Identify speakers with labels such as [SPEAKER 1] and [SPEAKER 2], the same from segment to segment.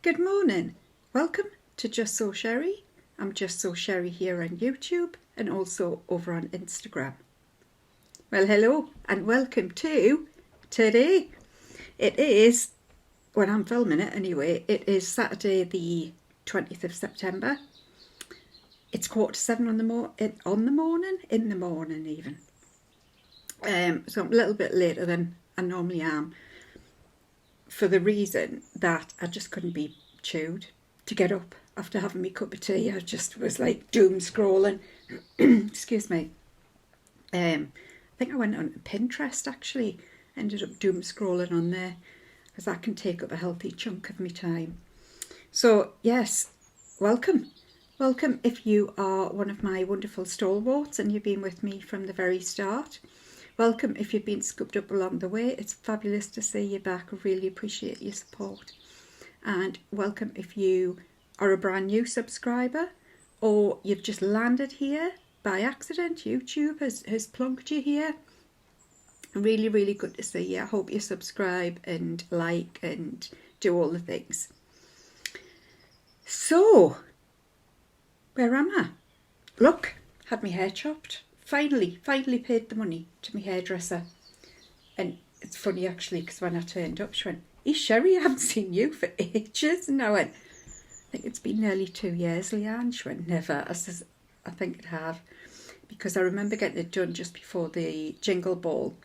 [SPEAKER 1] Good morning. Welcome to Justsewsherrie. I'm Justsewsherrie here on YouTube and also over on Instagram. Well, hello and welcome to today. It is, when I'm filming it anyway, it is Saturday the 20th of September. It's 7:15 in the morning even. So I'm a little bit later than I normally am, for the reason that I just couldn't be chewed to get up after having my cup of tea. I just was like doom scrolling. Excuse me. I think I went on Pinterest actually, ended up doom scrolling on there because that can take up a healthy chunk of my time. So yes, welcome. Welcome if you are one of my wonderful stalwarts and you've been with me from the very start. Welcome if you've been scooped up along the way. It's fabulous to see you back. I really appreciate your support. And welcome if you are a brand new subscriber or you've just landed here by accident. YouTube has plunked you here. Really, really good to see you. I hope you subscribe and like and do all the things. So, where am I? Look, had my hair chopped. Finally paid the money to my hairdresser. And it's funny actually, because when I turned up, she went, "Hey Sherrie, I haven't seen you for ages." And I went, "I think it's been nearly 2 years, Leanne." She went, "Never." I says, "I think it have." Because I remember getting it done just before the Jingle Ball.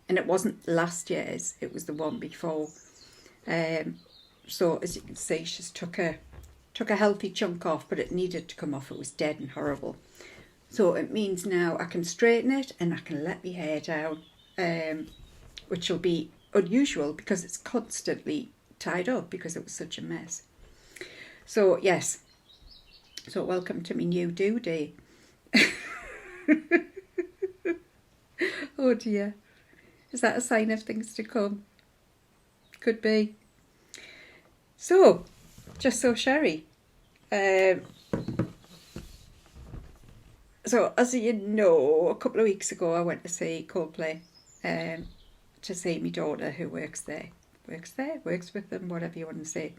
[SPEAKER 1] And it wasn't last year's, it was the one before. So as you can see, she's took a healthy chunk off, but it needed to come off. It was dead and horrible. So it means now I can straighten it and I can let my hair down, which will be unusual because it's constantly tied up because it was such a mess. So yes, so welcome to my new do day. Oh dear, is that a sign of things to come? Could be. So, Justsewsherrie. So, as you know, a couple of weeks ago I went to see Coldplay to see my daughter who works with them, whatever you want to say.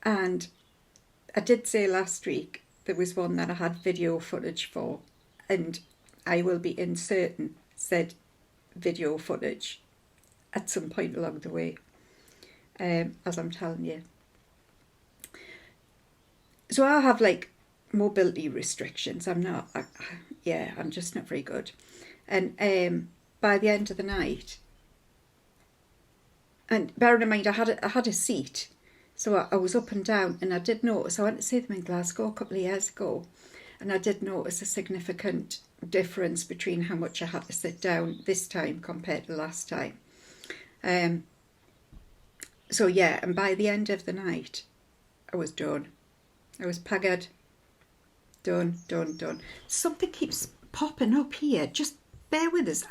[SPEAKER 1] And I did say last week there was one that I had video footage for, and I will be inserting said video footage at some point along the way, as I'm telling you. So I have like mobility restrictions. I'm just not very good. And by the end of the night, and bearing in mind I had a seat, so I was up and down, and I did notice, I went to see them in Glasgow a couple of years ago, and I did notice a significant difference between how much I had to sit down this time compared to last time. So yeah, and by the end of the night I was done. I was paggered. Done. Something keeps popping up here. Just bear with us.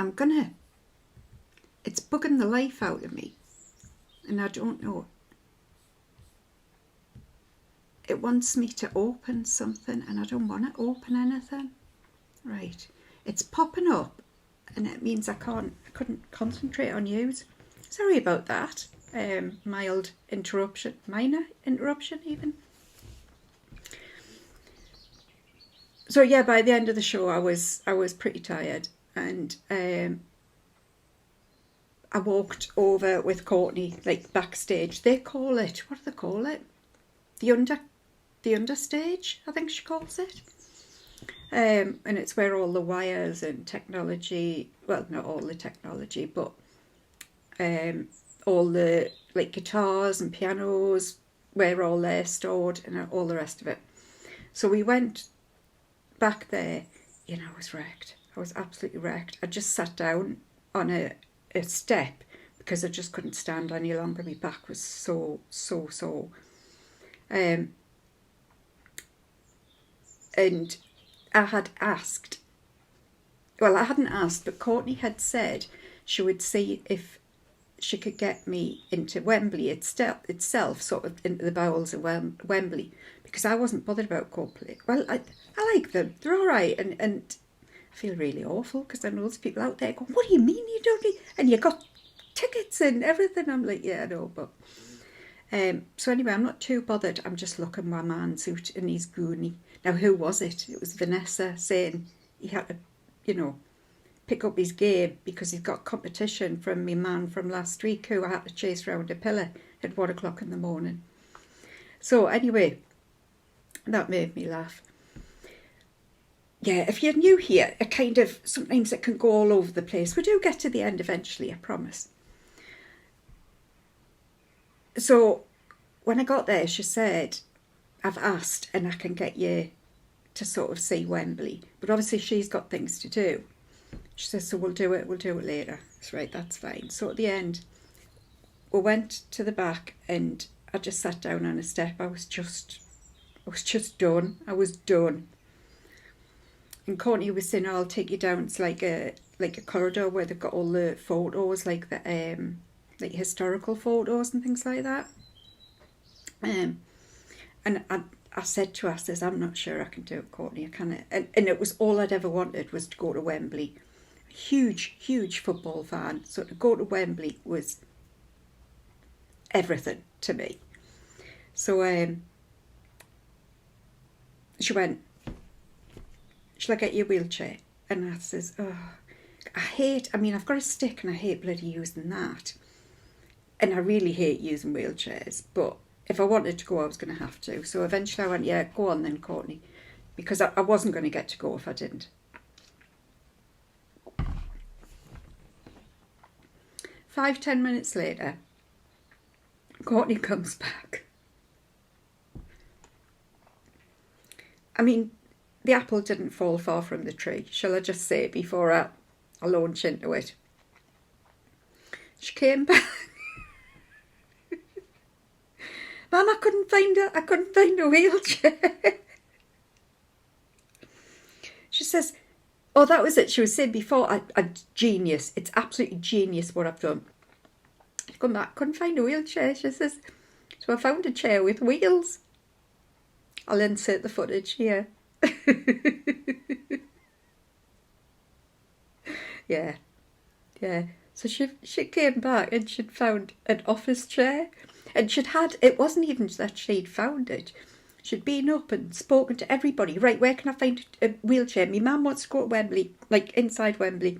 [SPEAKER 1] It's bugging the life out of me. And I don't know. It wants me to open something and I don't want to open anything. Right. It's popping up and it means I couldn't concentrate on news. Sorry about that. Minor interruption even. So yeah, by the end of the show, I was pretty tired, and I walked over with Courtney, like backstage. They call it, what do they call it? The understage, I think she calls it. And it's where all the wires and technology, well, not all the technology, but all the like guitars and pianos, where all they're stored and all the rest of it. So we went back there, I was wrecked. I was absolutely wrecked. I just sat down on a step because I just couldn't stand any longer. My back was so sore. And I had asked, well, I hadn't asked, but Courtney had said she would see if she could get me into Wembley itself, sort of into the bowels of Wembley, because I wasn't bothered about Coldplay. Well, I like them. They're all right. And I feel really awful because I know there's people out there going, "What do you mean you don't need..." And you got tickets and everything. I'm like, yeah, I know, but... so anyway, I'm not too bothered. I'm just looking my man's out and he's goonie. Now, who was it? It was Vanessa saying he had to, you know, pick up his game because he's got competition from my man from last week who I had to chase round a pillar at 1 o'clock in the morning. So anyway, that made me laugh. Yeah, if you're new here, it kind of, sometimes it can go all over the place. We do get to the end eventually, I promise. So when I got there, she said, I've asked and I can get you to sort of see Wembley. But obviously she's got things to do. She says, so we'll do it later. That's right, that's fine. So at the end, we went to the back and I just sat down on a step. I was just done. I was done. And Courtney was saying, oh, I'll take you down. It's like a corridor where they've got all the photos, like the like historical photos and things like that. And I said to her, I says, I'm not sure I can do it, Courtney. I can't. And it was all I'd ever wanted was to go to Wembley. Huge football fan. So to go to Wembley was everything to me. So she went, shall I get you a wheelchair? And I says, oh, I've got a stick and I hate bloody using that. And I really hate using wheelchairs, but if I wanted to go, I was going to have to. So eventually I went, yeah, go on then, Courtney, because I wasn't going to get to go if I didn't. 5-10 minutes later, Courtney comes back. I mean, the apple didn't fall far from the tree, shall I just say, before I launch into it. She came back. Mum, I couldn't find a wheelchair. She says, oh, that was it. She was saying before, I genius. It's absolutely genius what I've done. She come back, couldn't find a wheelchair. She says, so I found a chair with wheels. I'll insert the footage here. Yeah. So she came back and she'd found an office chair. And it wasn't even that she'd found it. She'd been up and spoken to everybody. Right, where can I find a wheelchair? My mum wants to go to Wembley, like inside Wembley.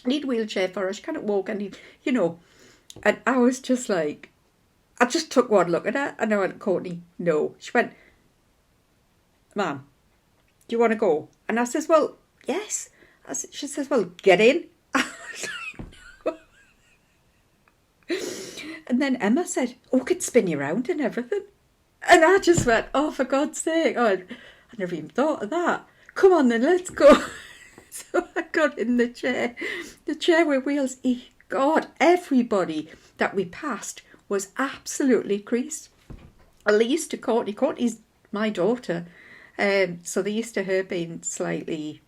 [SPEAKER 1] I need a wheelchair for her. She can't walk. And I was just like, I just took one look at her and I went, Courtney, no. She went, Mum, do you want to go? And I says, well, yes. She says, well, get in. I was like, no. And then Emma said, oh, could spin you around and everything. And I just went, oh, for God's sake. Oh, I never even thought of that. Come on then, let's go. So I got in the chair with wheels. God, everybody that we passed was absolutely creased. At least to Courtney. Courtney's my daughter. So they're used to her being slightly,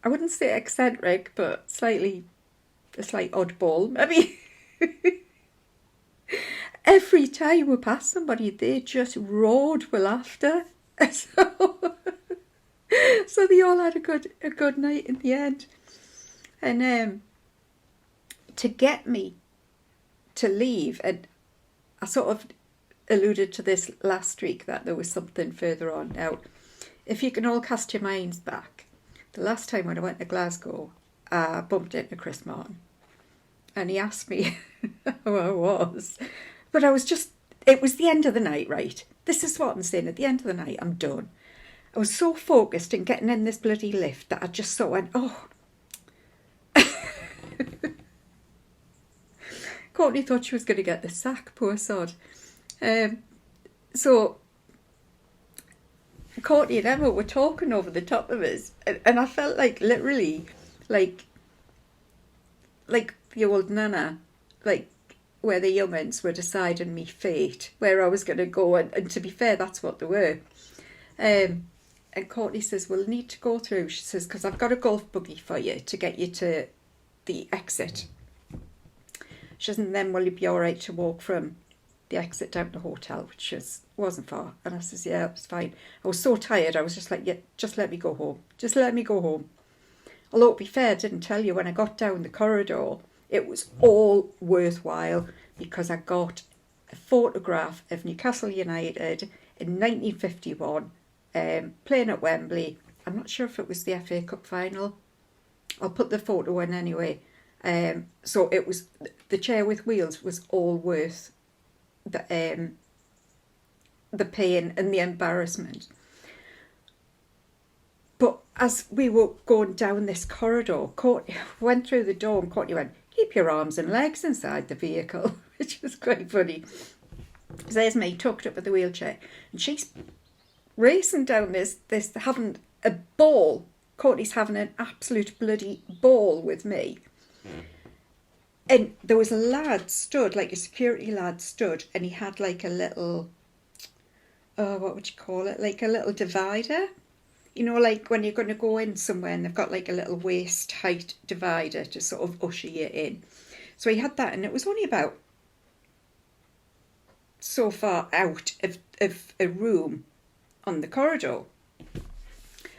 [SPEAKER 1] I wouldn't say eccentric, but a slight oddball, maybe. Every time we passed somebody, they just roared with laughter. So they all had a good night in the end. And to get me to leave, and I sort of alluded to this last week that there was something further on. Now, if you can all cast your minds back, the last time when I went to Glasgow, I bumped into Chris Martin. And he asked me how I was. But it was the end of the night, right? This is what I'm saying. At the end of the night, I'm done. I was so focused in getting in this bloody lift that I just sort of went, oh. Courtney thought she was going to get the sack, poor sod. So Courtney and Emma were talking over the top of us. And I felt like literally like the old nana, like where the young'uns were deciding me fate, where I was going to go. And to be fair, that's what they were. And Courtney says, well, I need to go through. She says, because I've got a golf buggy for you to get you to the exit. She says, and then will you be all right to walk from the exit down to the hotel, which wasn't far. And I says, yeah, it's fine. I was so tired. I was just like, yeah, just let me go home. Just let me go home. Although, to be fair, I didn't tell you, when I got down the corridor, it was all worthwhile because I got a photograph of Newcastle United in 1951 playing at Wembley. I'm not sure if it was the FA Cup final. I'll put the photo in anyway. So it was, the chair with wheels was all worth the pain and the embarrassment. But as we were going down this corridor, Courtney went through the door and Courtney went, "Keep your arms and legs inside the vehicle," which was quite funny. So there's me tucked up with the wheelchair, and she's racing down this having a ball. Courtney's having an absolute bloody ball with me. And there was a lad stood, like a security lad stood, and he had like a little, what would you call it? Like a little divider. You know, like when you're going to go in somewhere and they've got like a little waist height divider to sort of usher you in. So he had that, and it was only about so far out of a room on the corridor.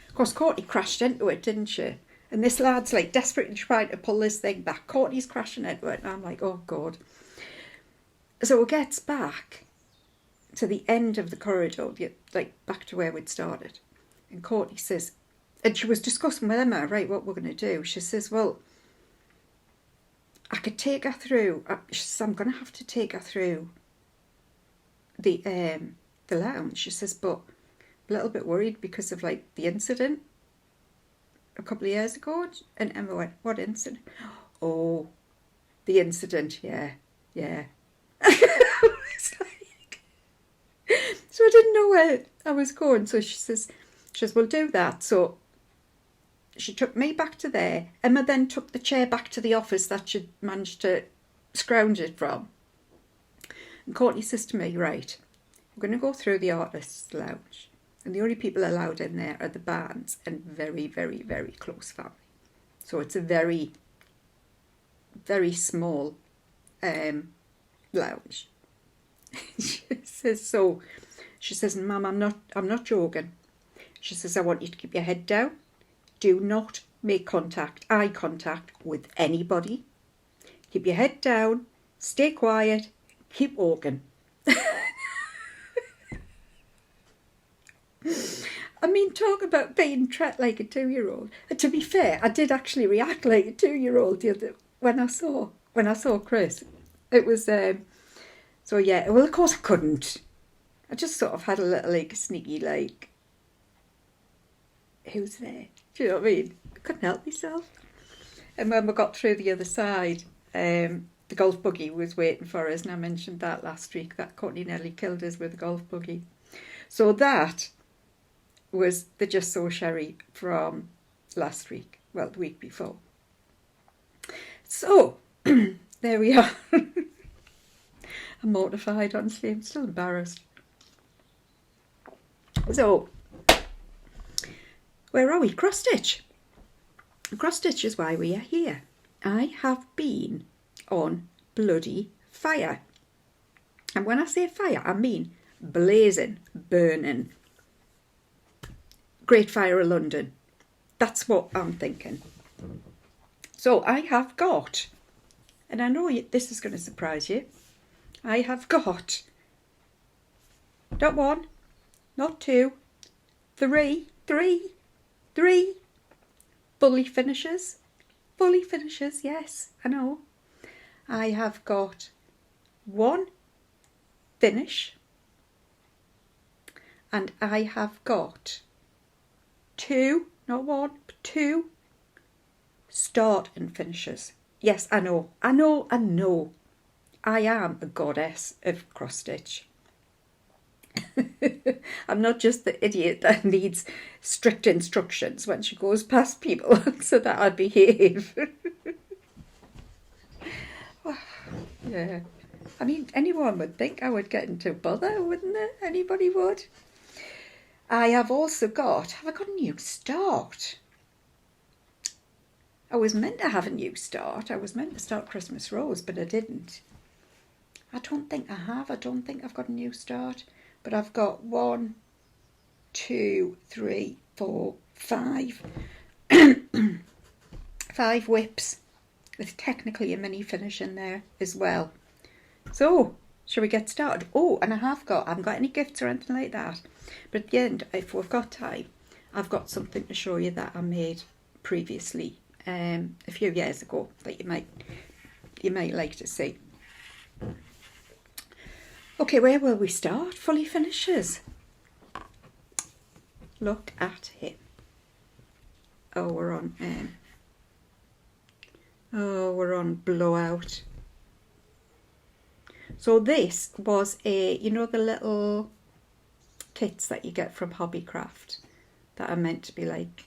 [SPEAKER 1] Of course, Courtney crashed into it, didn't she? And this lad's like desperately trying to pull this thing back. Courtney's crashing into it, and I'm like, oh God. So it gets back to the end of the corridor, like back to where we'd started. And Courtney says, and she was discussing with Emma, right, what we're going to do. She says, well, I could take her through. She says, I'm going to have to take her through the lounge. She says, but I'm a little bit worried because of like the incident a couple of years ago. And Emma went, what incident? Oh, the incident, yeah. So I didn't know where I was going. So she says, we'll do that. So she took me back to there. Emma then took the chair back to the office that she'd managed to scrounge it from. And Courtney says to me, right, I'm going to go through the artist's lounge. And the only people allowed in there are the bands and very, very, very close family. So it's a very, very small lounge. She says, Mum, I'm not joking. She says, I want you to keep your head down. Do not make eye contact with anybody. Keep your head down, stay quiet, keep walking. I mean, talk about being treated like a 2-year-old. And to be fair, I did actually react like a 2-year-old when I saw Chris. It was so yeah. Well, of course I couldn't. I just sort of had a little like sneaky like, who's there? Do you know what I mean? I couldn't help myself. And when we got through the other side, the golf buggy was waiting for us, and I mentioned that last week, that Courtney nearly killed us with the golf buggy. So that was the Justsewsherrie from last week, well, the week before. So, there we are. I'm mortified, honestly, I'm still embarrassed. So, where are we? Cross stitch. Cross stitch is why we are here. I have been on bloody fire. And when I say fire, I mean blazing, burning. Great Fire of London. That's what I'm thinking. So I have got, and I know this is going to surprise you, I have got not 1, not 2, 3 fully finishes. Fully finishes, yes, I know. I have got 1 finish, and I have got 2, not 1, but 2 start and finishes. Yes, I know. I am a goddess of cross stitch. I'm not just the idiot that needs strict instructions when she goes past people so that I behave. Yeah. I mean, anyone would think I would get into bother, wouldn't it? Anybody would. I have also got, have I got a new start? I was meant to have a new start. I was meant to start Christmas Rose, but I didn't. I don't think I have. I don't think I've got a new start. But I've got 1, 2, 3, 4, 5. 5 whips There's technically a mini finish in there as well. So, shall we get started? Oh, and I haven't got any gifts or anything like that. But at the end, if we've got time, I've got something to show you that I made previously, a few years ago, that you might like to see. Okay, where will we start? Fully finishes. Look at him. Oh, we're on blowout. So this was you know the little kits that you get from Hobbycraft that are meant to be like,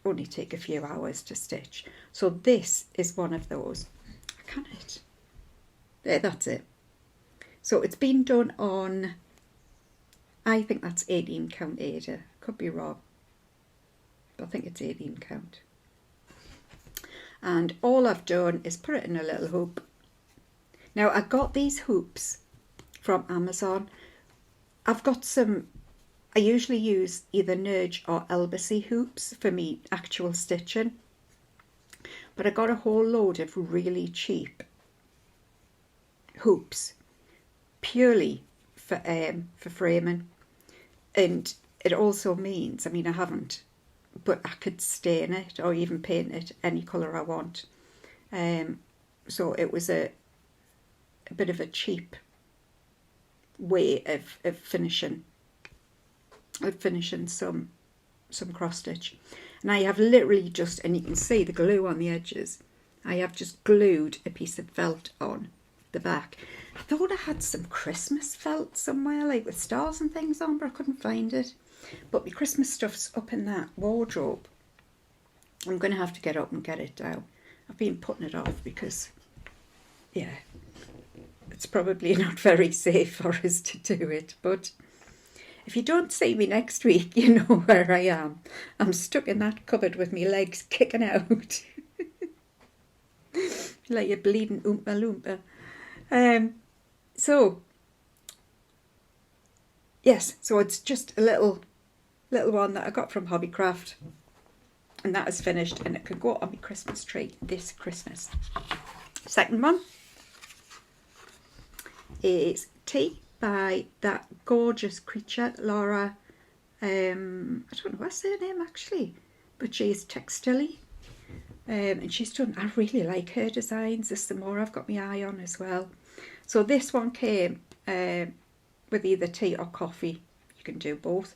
[SPEAKER 1] only take a few hours to stitch. So this is one of those. Can it? There, that's it. So it's been done on, I think that's 18 count Ada. Could be wrong, but I think it's 18 count. And all I've done is put it in a little hoop. Now I got these hoops from Amazon. I've got some, I usually use either Nerge or Elbacy hoops for me actual stitching. But I got a whole load of really cheap hoops purely for framing. And it also means, I mean I haven't, but I could stain it or even paint it any colour I want. So it was a bit of a cheap way of finishing some cross stitch. And I have literally just, and you can see the glue on the edges, I have just glued a piece of felt on the back. I thought I had some Christmas felt somewhere, like with stars and things on, but I couldn't find it. But my Christmas stuff's up in that wardrobe. I'm going to have to get up and get it down. I've been putting it off because, yeah, it's probably not very safe for us to do it. But if you don't see me next week, you know where I am. I'm stuck in that cupboard with my legs kicking out. Like a bleeding Oompa Loompa. So, yes, so it's just a little one that I got from Hobbycraft. And that is finished and it could go on my Christmas tree this Christmas. Second one is Tea by that gorgeous creature, Laura. I don't know what's her name actually, but she's Textilly. And she's done, I really like her designs. There's some more I've got my eye on as well. So this one came with either tea or coffee. You can do both.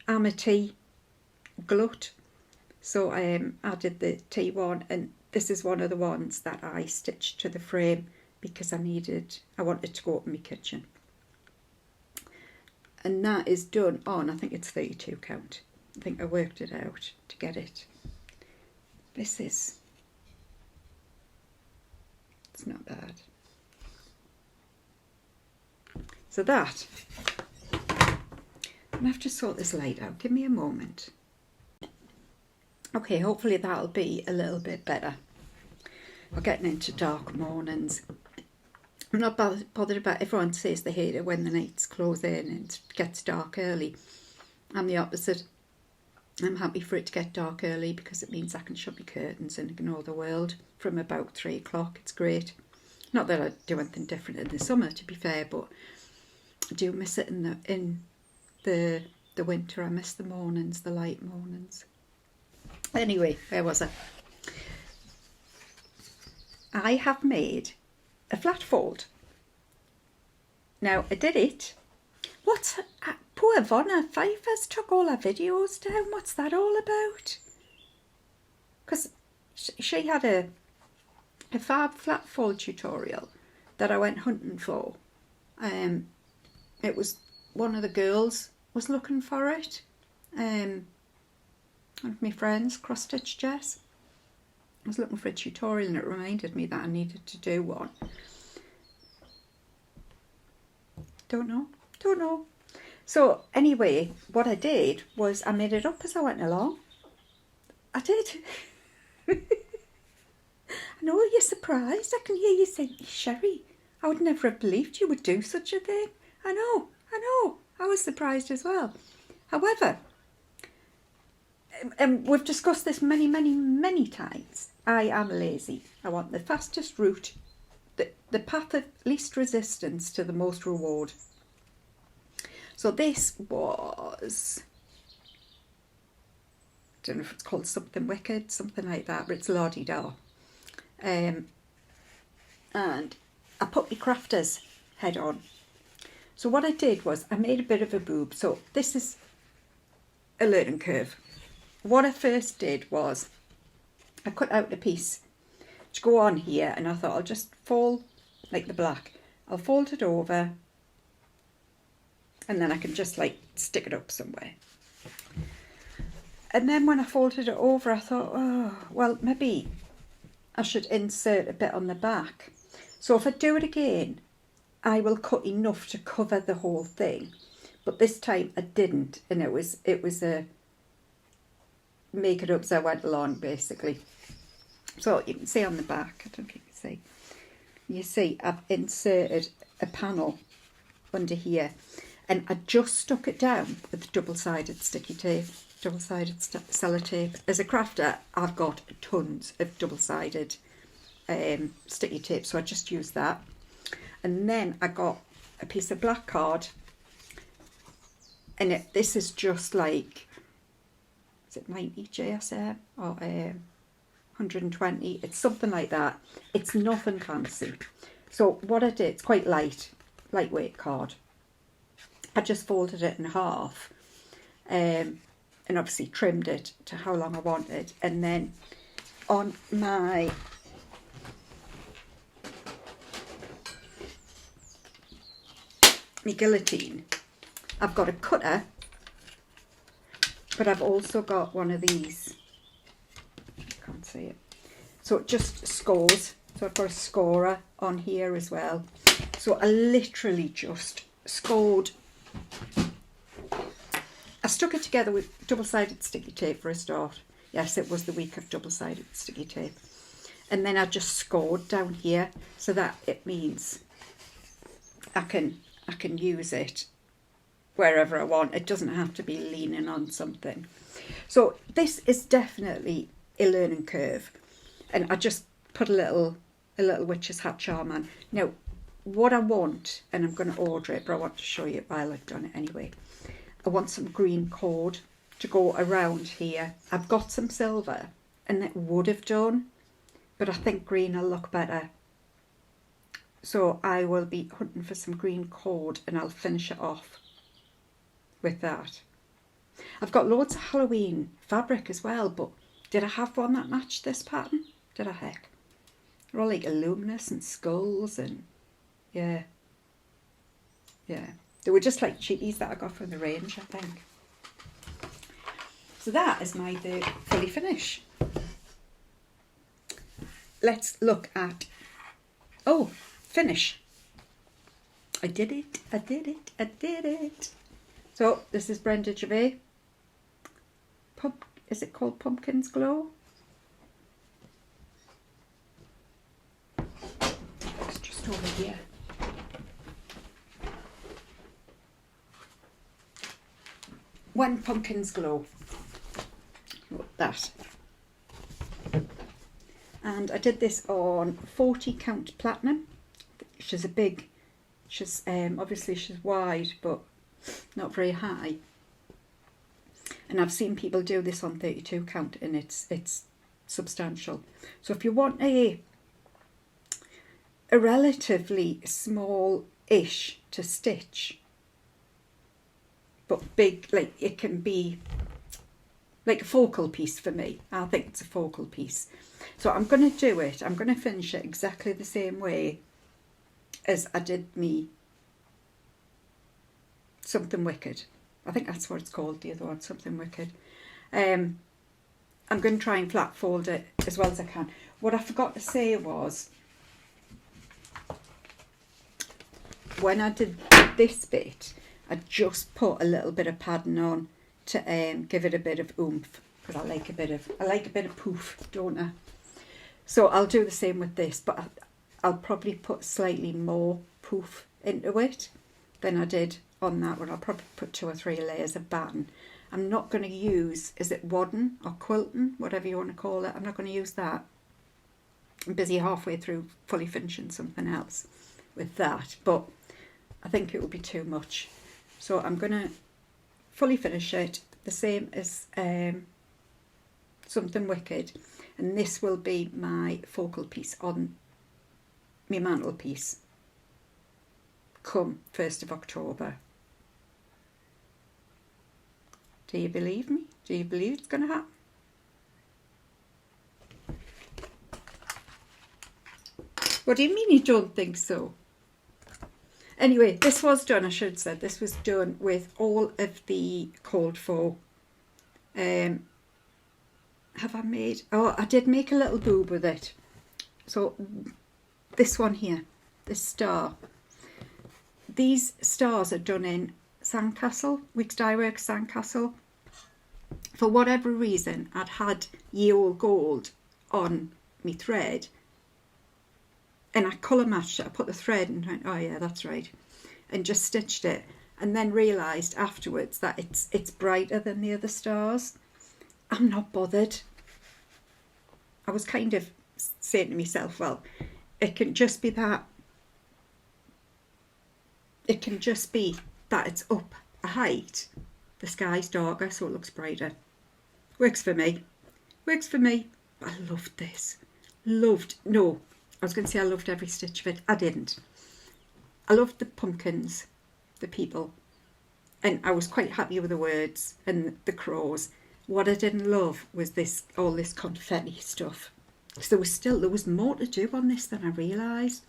[SPEAKER 1] I'm a tea glut, so I did the tea one, and this is one of the ones that I stitched to the frame because I wanted to go up in my kitchen. And that is done on, I think it's 32 count. I think I worked it out to get it. It's not bad. So that, I'm going to have to sort this light out. Give me a moment. Okay, hopefully that'll be a little bit better. We're getting into dark mornings. I'm not bothered about, everyone says they hate it when the nights close in and it gets dark early. I'm the opposite. I'm happy for it to get dark early because it means I can shut my curtains and ignore the world from about 3 o'clock. It's great. Not that I do anything different in the summer, to be fair, but I do miss it in the winter. I miss the mornings, the light mornings. Anyway, where was I? I have made a flat fold. Now, I did it. Poor Vonna Pfeiffer's took all her videos down. What's that all about? Because she had a fab flat fold tutorial that I went hunting for. It was one of the girls was looking for it. One of my friends, Cross Stitch Jess, was looking for a tutorial and it reminded me that I needed to do one. Don't know. So anyway, what I did was I made it up as I went along. I did. I know you're surprised. I can hear you saying, Sherrie, I would never have believed you would do such a thing. I know. I was surprised as well. However, and we've discussed this many times. I am lazy. I want the fastest route, the path of least resistance to the most reward. So this was, I don't know if it's called something wicked, something like that, but it's la-di-da. And I put my crafter's head on. So what I did was I made a bit of a boob. So this is a learning curve. What I first did was I cut out a piece to go on here, and I thought I'll just fold like the black. I'll fold it over, and then I can just like stick it up somewhere. And then when I folded it over, I thought, oh, well, maybe I should insert a bit on the back. So if I do it again, I will cut enough to cover the whole thing. But this time I didn't, and it was a make it up as I went along, basically. So you can see on the back, I don't know if you can see. You see I've inserted a panel under here, and I just stuck it down with double-sided sticky tape, double-sided sellotape. As a crafter, I've got tons of double-sided sticky tape, so I just used that. And then I got a piece of black card, and this is just like, is it 90 JSM or 120? It's something like that. It's nothing fancy. So what I did, it's quite lightweight card. I just folded it in half, and obviously trimmed it to how long I wanted, and then on my guillotine, I've got a cutter, but I've also got one of these. Can't see it. So it just scores. So I've got a scorer on here as well. So I literally just scored. I stuck it together with double-sided sticky tape for a start. Yes, it was the week of double-sided sticky tape. And then I just scored down here, so that it means I can use it wherever I want. It doesn't have to be leaning on something. So this is definitely a learning curve, and I just put a little witch's hat charm on. Now what I want, and I'm going to order it, but I want to show you while I've done it anyway. I want some green cord to go around here. I've got some silver, and it would have done, but I think green will look better. So I will be hunting for some green cord, and I'll finish it off with that. I've got loads of Halloween fabric as well, but did I have one that matched this pattern? Did I heck? They're all like luminous and skulls, and yeah. They were just like cheapies that I got from the range, I think. So that is my third fully finish. Let's look at, oh, finish. I did it. So this is Brenda Gervais. Is it called Pumpkin's Glow? It's just over here. When Pumpkins Glow. That. And I did this on 40 count platinum. She's obviously she's wide, but not very high. And I've seen people do this on 32 count, and it's substantial. So if you want a relatively small-ish to stitch, but big, like it can be like a focal piece for me. I think it's a focal piece. So I'm going to do it. I'm going to finish it exactly the same way as I did me Something Wicked. I think that's what it's called, the other one, Something Wicked. I'm going to try and flat fold it as well as I can. What I forgot to say was, when I did this bit, I just put a little bit of padding on to give it a bit of oomph, because I like a bit of poof, don't I? So I'll do the same with this, but I'll probably put slightly more poof into it than I did on that one. I'll probably put 2 or 3 layers of batten, I'm not going to use, is it wadding or quilting, whatever you want to call it. I'm not going to use that. I'm busy halfway through fully finishing something else with that, but I think it will be too much. So I'm going to fully finish it, the same as Something Wicked, and this will be my focal piece on my mantelpiece come 1st of October. Do you believe me? Do you believe it's going to happen? What do you mean you don't think so? Anyway, this was done, I should have said, this was done with all of the cold faux. Have I made, oh, I did make a little boob with it. So this one here, this star. These stars are done in Sandcastle, Weeks Dye Works Sandcastle. For whatever reason, I'd had ye old gold on me thread, and I colour matched it. I put the thread and went, oh yeah, that's right, and just stitched it, and then realised afterwards that it's brighter than the other stars. I'm not bothered. I was kind of saying to myself, well, it can just be that. It can just be that it's up a height. The sky's darker, so it looks brighter. Works for me. Works for me. I loved this. No, I was going to say I loved every stitch of it. I didn't. I loved the pumpkins, the people, and I was quite happy with the words and the crows. What I didn't love was all this confetti stuff. Because there was more to do on this than I realised.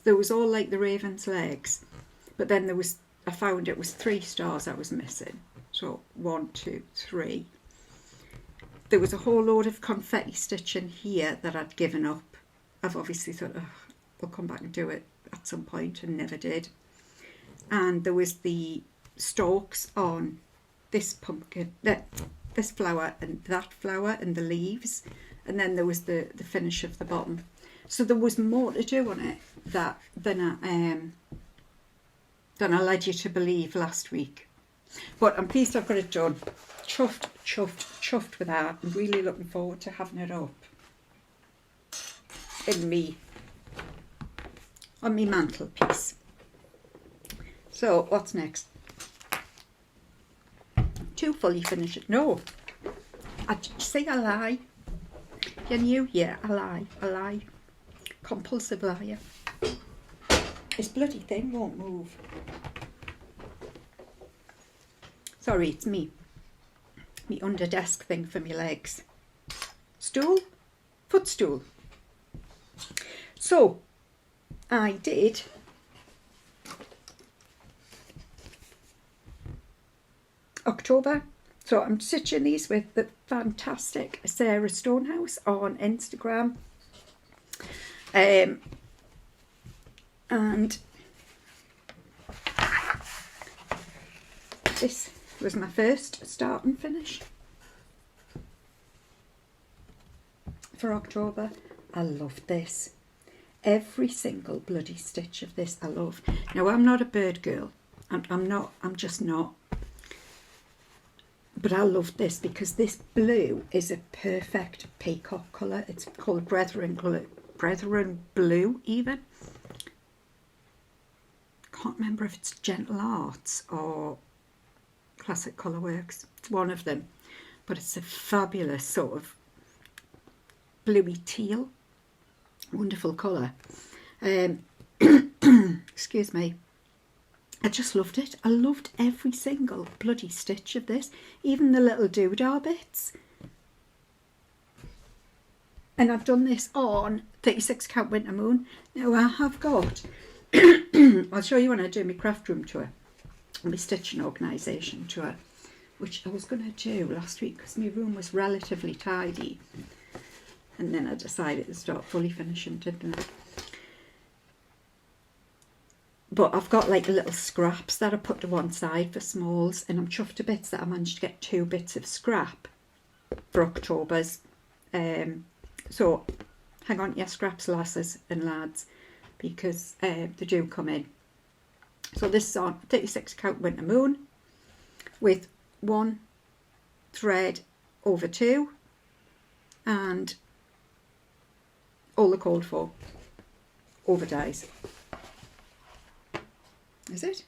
[SPEAKER 1] There was all like the raven's legs, but then I found it was 3 stars I was missing. So 1, 2, 3. There was a whole load of confetti stitching here that I'd given up. I've obviously thought, oh, I'll come back and do it at some point, and never did. And there was the stalks on this pumpkin, this flower and that flower and the leaves, and then there was the finish of the bottom. So there was more to do on it than I led you to believe last week. But I'm pleased I've got it done. Chuffed with that. I'm really looking forward to having it up on me mantelpiece. So what's next? To fully finish it. No, I lie. You knew? Yeah, I lie. Compulsive liar. This bloody thing won't move. Sorry, it's me under desk thing for me legs. Stool? Footstool. So, I did October. So I'm stitching these with the fantastic Sarah Stonehouse on Instagram. And this was my first start and finish for October. I loved this. Every single bloody stitch of this I love. Now, I'm not a bird girl. I'm just not. But I love this because this blue is a perfect peacock colour. It's called Brethren Blue even. Can't remember if it's Gentle Arts or Classic Colourworks. It's one of them. But it's a fabulous sort of bluey teal. Wonderful colour. Excuse me. I just loved it. I loved every single bloody stitch of this, even the little doodah bits. And I've done this on 36 count Winter Moon. Now I have got, I'll show you when I do my craft room tour, my stitching organisation tour, which I was going to do last week because my room was relatively tidy. And then I decided to start fully finishing, didn't I? But I've got like little scraps that I put to one side for smalls, and I'm chuffed to bits that I managed to get 2 bits of scrap for October's. So hang on to your scraps, lasses and lads, because they do come in. So this is on 36 count Winter Moon with 1, thread over 2 and all the called for over dyes. Is it?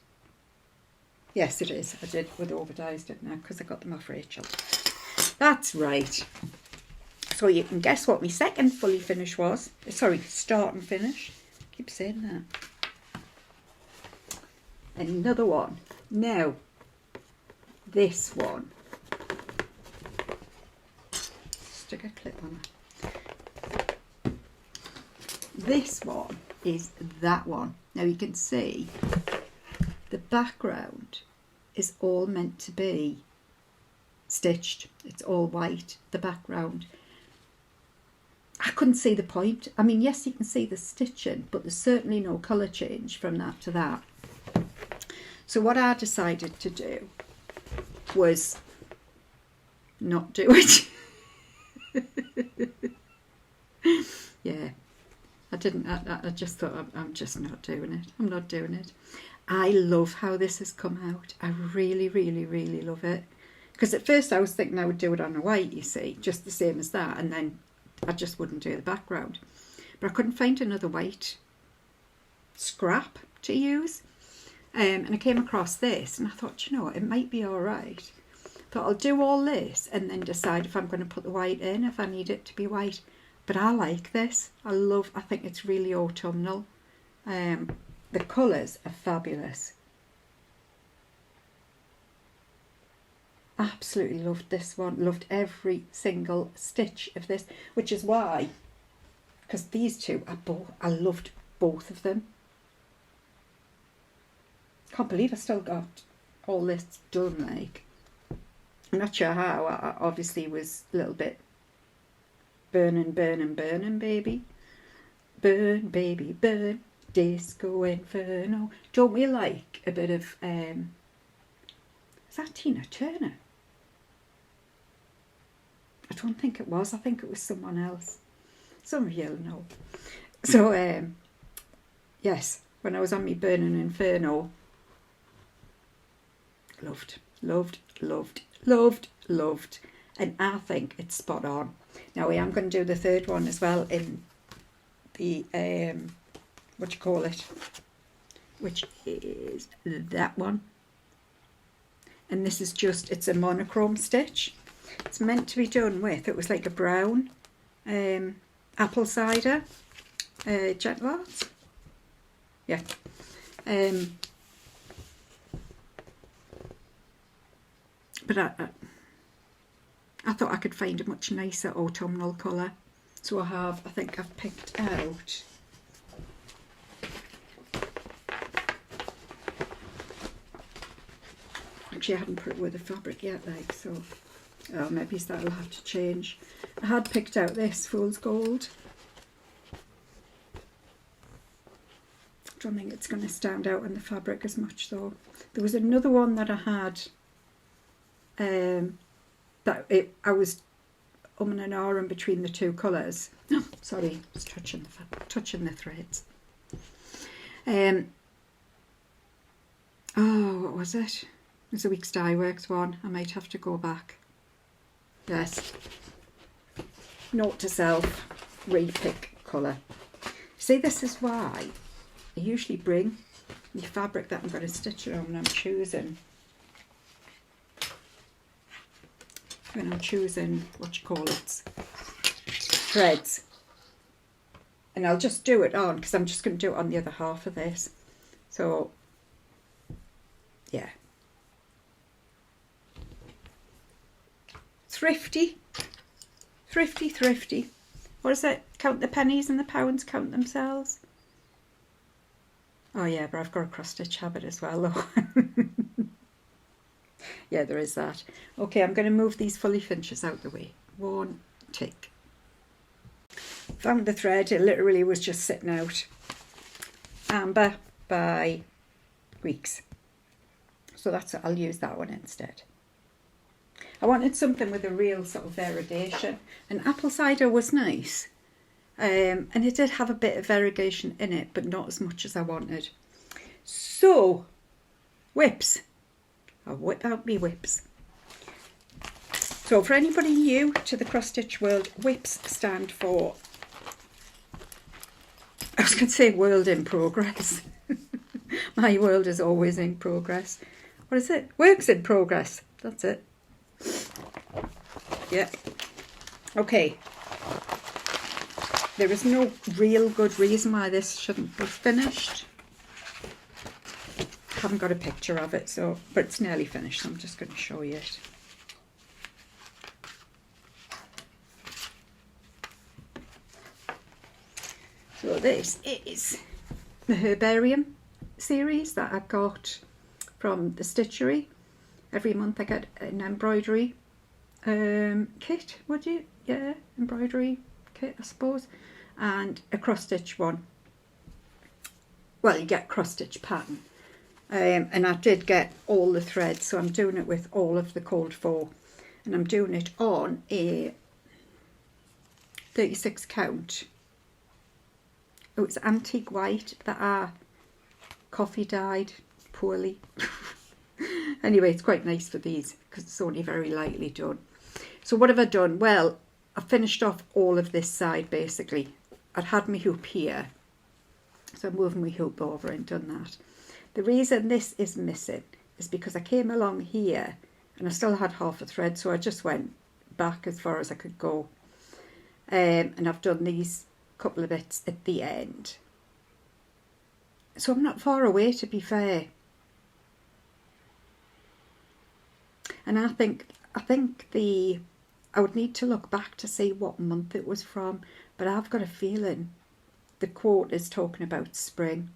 [SPEAKER 1] Yes, it is. I did with over dyes, didn't I? Because I got them off Rachel. That's right. So you can guess what my second fully finish was. Sorry, start and finish. I keep saying that. Another one. Now, this one. Stick a clip on it. This one is that one. Now you can see the background is all meant to be stitched. It's all white, the background. I couldn't see the point. I mean, yes, you can see the stitching, but there's certainly no colour change from that to that. So what I decided to do was not do it. Yeah, I didn't. I just thought I'm just not doing it. I'm not doing it. I love how this has come out. I really, really, really love it. Because at first I was thinking I would do it on a white, you see, just the same as that, and then I just wouldn't do the background. But I couldn't find another white scrap to use. And I came across this and I thought, you know what, it might be all right. Thought I'll do all this and then decide if I'm going to put the white in, if I need it to be white. But I like this. I think it's really autumnal. The colours are fabulous. Absolutely loved this one. Loved every single stitch of this, which is why, because these two are both, I loved both of them. Can't believe I still got all this done. Like, I'm not sure how. I obviously was a little bit burning, baby. Burn, baby, burn. Disco Inferno. Don't we like a bit of, is that Tina Turner? I don't think it was. I think it was someone else. Some of you'll know. So, yes, when I was on my Burning Inferno, loved. And I think it's spot on. Now, I am going to do the third one as well in the, what you call it, which is that one. And this is just, it's a monochrome stitch. It's meant to be done with, it was like a brown apple cider gentle arts. Yeah. But I thought I could find a much nicer autumnal colour. So I think I've picked out actually I hadn't put it with the fabric yet, like, so maybe that'll have to change. I had picked out this Fool's Gold. I don't think it's going to stand out in the fabric as much though. There was another one that I had I was and ahhing between the two colours. Oh, sorry, I was touching the threads. Oh, what was it? It was a Week's Dye Works one. I might have to go back. Yes. Note to self, re-pick colour. See, this is why I usually bring the fabric that I'm going to stitch it on when I'm choosing. What you call it, threads. And I'll just do it on, because I'm just going to do it on the other half of this. So, yeah. Thrifty. What is it? Count the pennies and the pounds count themselves. Oh yeah, but I've got a cross stitch habit as well though. Yeah, there is that. Okay, I'm going to move these fully finishes out the way. One tick. Found the thread. It literally was just sitting out. Amber by Weeks. So that's it. I'll use that one instead. I wanted something with a real sort of variegation. And apple cider was nice. And it did have a bit of variegation in it, but not as much as I wanted. So, whips. I'll whip out me whips. So for anybody new to the cross stitch world, whips stand for, I was going to say world in progress. My world is always in progress. What is it? Works in progress. That's it. Yeah. Okay. There is no real good reason why this shouldn't be finished. I haven't got a picture of it, so but it's nearly finished, so I'm just going to show you it. So this is the herbarium series that I got from the Stitchery. Every month I get an embroidery kit, would you? Yeah, embroidery kit, I suppose. And a cross stitch one. Well, you get cross stitch pattern. And I did get all the threads, so I'm doing it with all of the Cold 4. And I'm doing it on a 36 count. Oh, it's antique white that I coffee dyed poorly. Anyway, it's quite nice for these because it's only very lightly done. So what have I done? Well, I finished off all of this side basically. I'd had my hoop here, so I'm moving my hoop over and done that. The reason this is missing is because I came along here and I still had half a thread, so I just went back as far as I could go. And I've done these couple of bits at the end. So I'm not far away, to be fair. And I think I would need to look back to see what month it was from, but I've got a feeling the quote is talking about spring,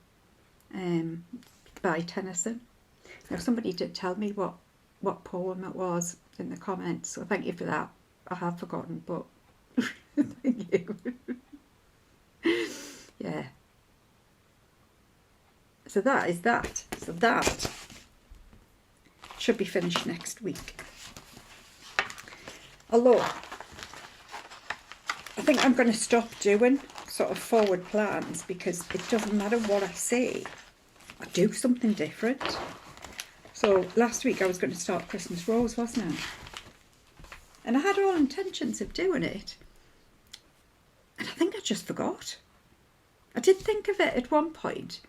[SPEAKER 1] by Tennyson. Now somebody did tell me what poem it was in the comments, so thank you for that. I have forgotten, but thank you. Yeah. So that is that. So that should be finished next week. Although I think I'm going to stop doing sort of forward plans because it doesn't matter what I say, I do something different. So last week I was going to start Christmas Rose, wasn't I? And I had all intentions of doing it. And I think I just forgot. I did think of it at one point.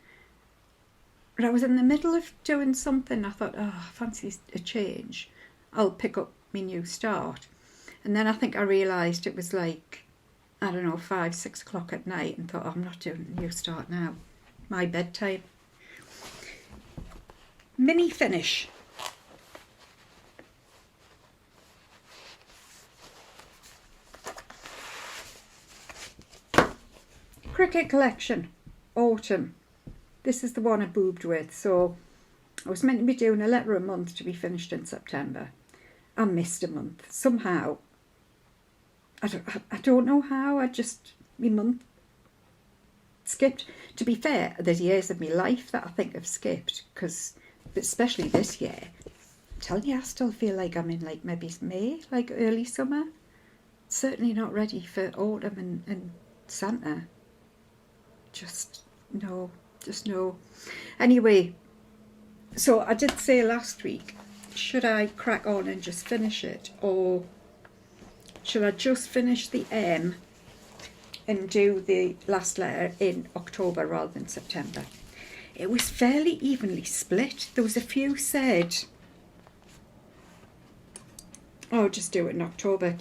[SPEAKER 1] But I was in the middle of doing something. I thought, oh, I fancy a change. I'll pick up my new start. And then I think I realised it was like, I don't know, 5, 6 o'clock at night, and thought, oh, I'm not doing a new start now. My bedtime. Mini finish. Cricket collection, autumn. This is the one I boobed with, so I was meant to be doing a letter a month to be finished in September. I missed a month somehow. I don't know how. My month skipped. To be fair, there's years of my life that I think have skipped, because especially this year, I'm telling you, I still feel like I'm in like maybe May, like early summer. Certainly not ready for autumn and Santa. Just no. Anyway, so I did say last week, should I crack on and just finish it, or should I just finish the M and do the last letter in October rather than September? It was fairly evenly split. There was a few said, oh, just do it in October,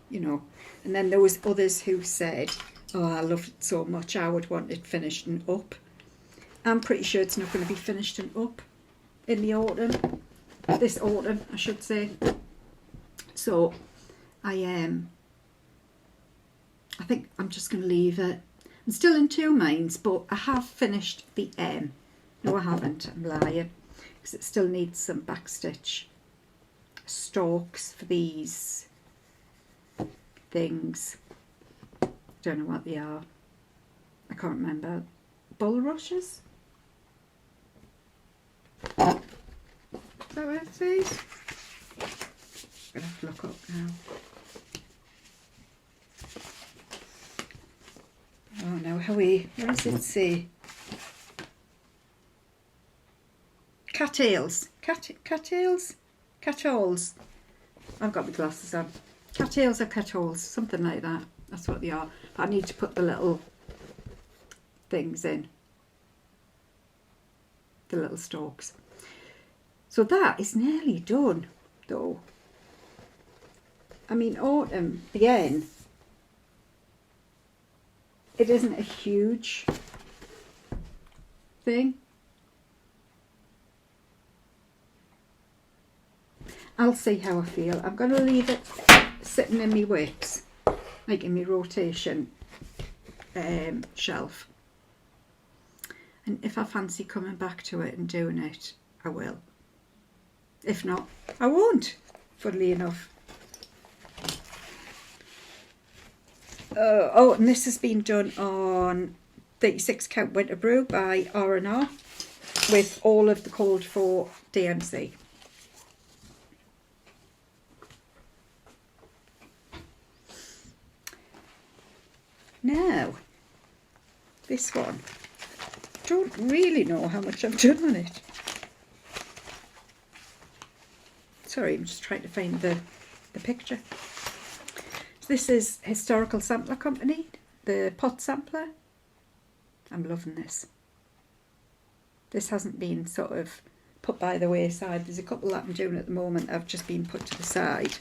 [SPEAKER 1] and then there was others who said, oh, I loved it so much, I would want it finished and up. I'm pretty sure it's not going to be finished and up in the autumn. This autumn, I should say. So, I think I'm just going to leave it. I'm still in two minds, but I have finished the M. No, I haven't. I'm lying. Because it still needs some backstitch stalks for these things. Don't know what they are. I can't remember. Bulrushes? Is that what it says? I'm going to have to look up now. Oh no, what does it say? Cattails. Cattals? I've got my glasses on. Cattails or catholes, something like that. That's what they are. But I need to put the little things in. The little stalks. So that is nearly done, though. I mean, autumn, again, it isn't a huge thing. I'll see how I feel. I'm going to leave it sitting in my wicks, like in my rotation shelf. And if I fancy coming back to it and doing it, I will. If not, I won't, funnily enough. Oh, and this has been done on 36 count winter brew by R&R with all of the called for DMC. Now, this one, don't really know how much I've done on it. Sorry, I'm just trying to find the picture. So this is Historical Sampler Company, the pot sampler. I'm loving this. This hasn't been sort of put by the wayside. There's a couple that I'm doing at the moment. I've just been put to the side.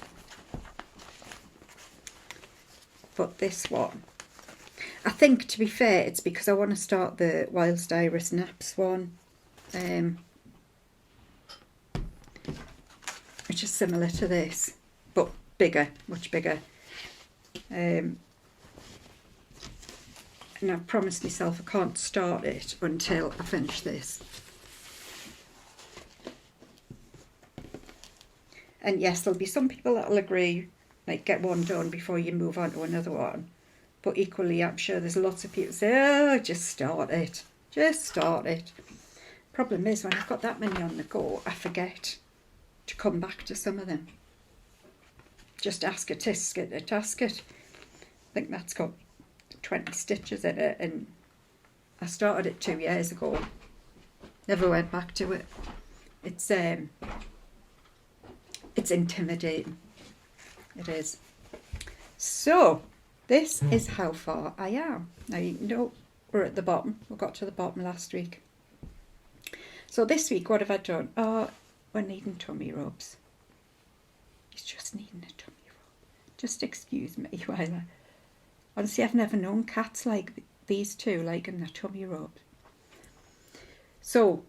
[SPEAKER 1] But this one, I think, to be fair, it's because I want to start the Whilst Iris Naps one, which is similar to this, but bigger, much bigger. And I've promised myself I can't start it until I finish this. And yes, there'll be some people that'll agree, like, get one done before you move on to another one. But equally, I'm sure there's lots of people say, oh, just start it. Just start it. Problem is, when I've got that many on the go, I forget to come back to some of them. Just ask a tisket, a tasket. I think that's got 20 stitches in it, and I started it 2 years ago. Never went back to it. It's intimidating. It is. So, this is how far I am. Now, you know, we're at the bottom. We got to the bottom last week. So this week, what have I done? Oh, we're needing tummy rubs. He's just needing a tummy rub. Just excuse me while I... Honestly, I've never known cats like these two, liking their tummy rub. So,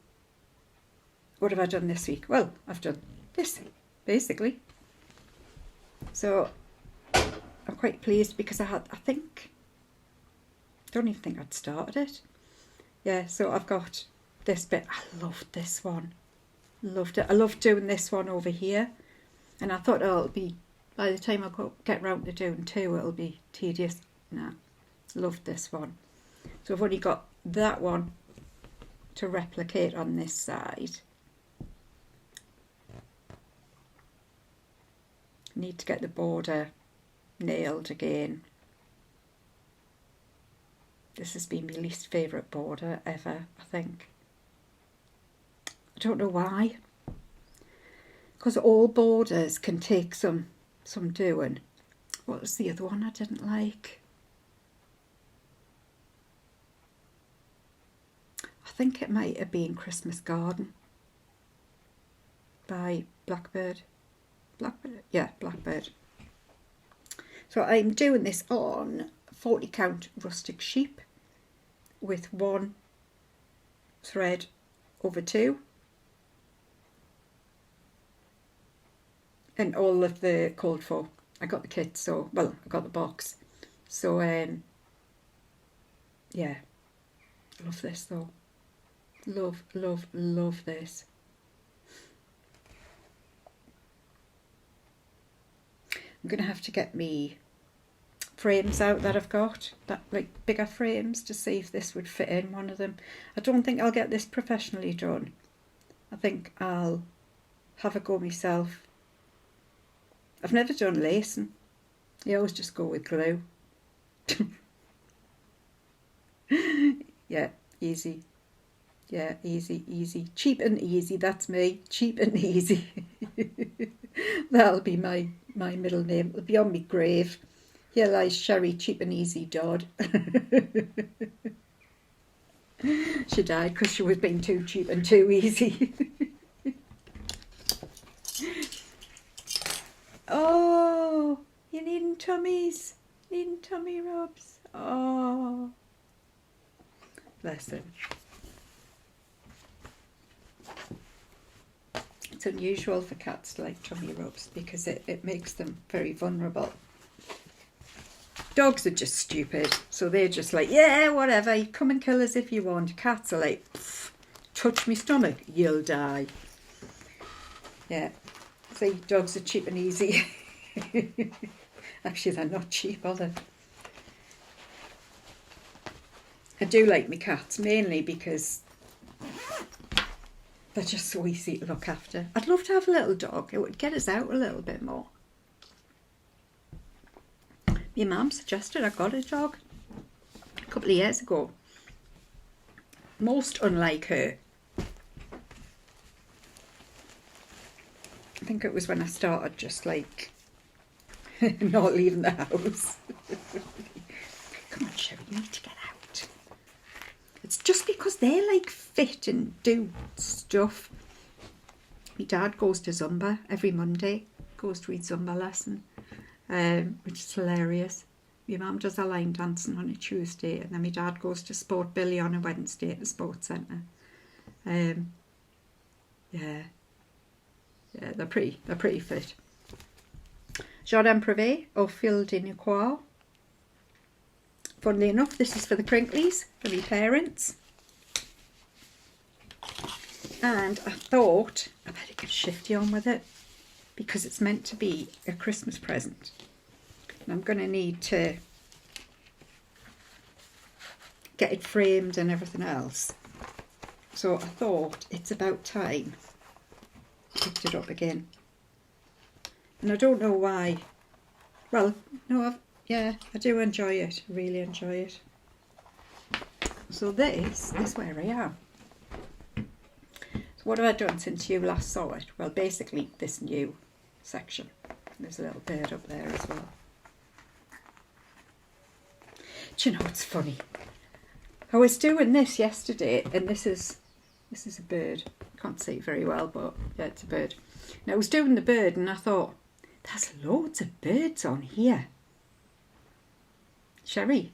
[SPEAKER 1] what have I done this week? Well, I've done this, basically. So, I'm quite pleased because I don't even think I'd started it. Yeah, so I've got this bit. I loved this one. Loved it. I loved doing this one over here. And I thought, oh, it'll be, by the time I get round to doing two, it'll be tedious. Nah, loved this one. So I've only got that one to replicate on this side. Need to get the border nailed again. This has been my least favourite border ever, I think. I don't know why. Because all borders can take some doing. What was the other one I didn't like? I think it might have been Christmas Garden by Blackbird. Blackbird? Yeah, Blackbird. So I'm doing this on 40 count rustic sheep with one thread over two. And all of the called for. I got the kit, so, well, I got the box. So, yeah. Love this though. Love, love, love this. I'm going to have to get me frames out that I've got, that like bigger frames, to see if this would fit in one of them. I don't think I'll get this professionally done. I think I'll have a go myself. I've never done lacing. You always just go with glue. Yeah, easy. Yeah, easy, easy. Cheap and easy, that's me. Cheap and easy. That'll be my middle name. It'll be on my grave. Here lies Sherrie, cheap and easy Dodd. She died because she was being too cheap and too easy. Oh, you needing tummies? Needing tummy rubs? Oh, bless him. It's unusual for cats to like tummy rubs because it makes them very vulnerable. Dogs are just stupid, so they're just like, yeah, whatever, you come and kill us if you want. Cats are like, touch me stomach, you'll die. Yeah, see, dogs are cheap and easy. Actually, they're not cheap, are they? I do like my cats, mainly because they're just so easy to look after. I'd love to have a little dog. It would get us out a little bit more. My mum suggested I got a dog a couple of years ago. Most unlike her. I think it was when I started just like not leaving the house. Come on, Sherrie, you need to get out. It's just because they like fit and do stuff. My dad goes to Zumba every Monday, goes to his Zumba lesson, which is hilarious. My mum does her line dancing on a Tuesday, and then my dad goes to Sport Billy on a Wednesday at the sports centre. Yeah, they're pretty fit. Jardin Privé au fil de Nicoire. Funnily enough, this is for the Crinklies, for my parents. And I thought I better get shifty on with it because it's meant to be a Christmas present. And I'm going to need to get it framed and everything else. So I thought it's about time I picked it up again. And I don't know why. Well, no, I do enjoy it. I really enjoy it. So this is where I am. So what have I done since you last saw it? Well, basically this new section. There's a little bird up there as well. Do you know what's funny? I was doing this yesterday, and this is a bird. I can't see it very well, but yeah, it's a bird. And I was doing the bird, and I thought, there's loads of birds on here. Sherrie,